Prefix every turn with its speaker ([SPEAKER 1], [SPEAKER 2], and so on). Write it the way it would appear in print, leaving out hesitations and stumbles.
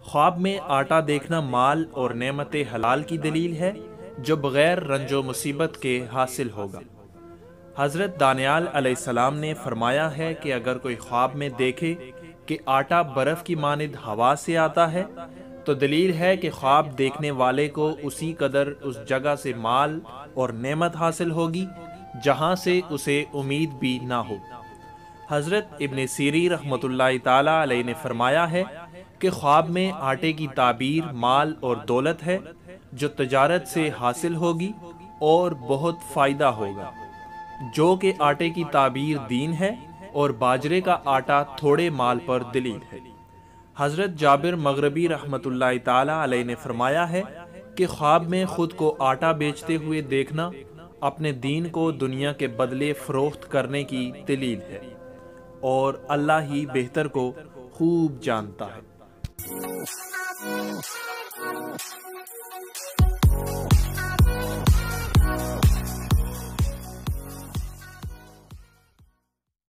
[SPEAKER 1] خواب میں آٹا دیکھنا مال اور نعمت حلال کی دلیل ہے جو بغیر رنج و مصیبت کے حاصل ہوگا۔ حضرت دانیال علیہ السلام نے فرمایا ہے کہ اگر کوئی خواب میں دیکھے کہ آٹا برف کی مانند ہوا سے آتا ہے تو دلیل ہے کہ خواب دیکھنے والے کو اسی قدر اس جگہ سے مال اور نعمت حاصل ہوگی جہاں سے اسے امید بھی نہ ہو۔ حضرت ابن سیری رحمۃ اللہ تعالی علیہ نے فرمایا ہے کہ خواب میں آٹے کی تعبیر مال اور دولت ہے جو تجارت سے حاصل ہوگی اور بہت فائدہ ہوگا، جو کہ آٹے کی تعبیر دین ہے اور باجرے کا آٹا تھوڑے مال پر دلیل ہے۔ حضرت جابر مغربی رحمۃ اللہ تعالی علیہ نے فرمایا ہے کہ خواب میں خود کو آٹا بیچتے ہوئے دیکھنا اپنے دین کو دنیا کے بدلے فروخت کرنے کی دلیل ہے، اور اللہ ہی بہتر کو خوب جانتا ہے۔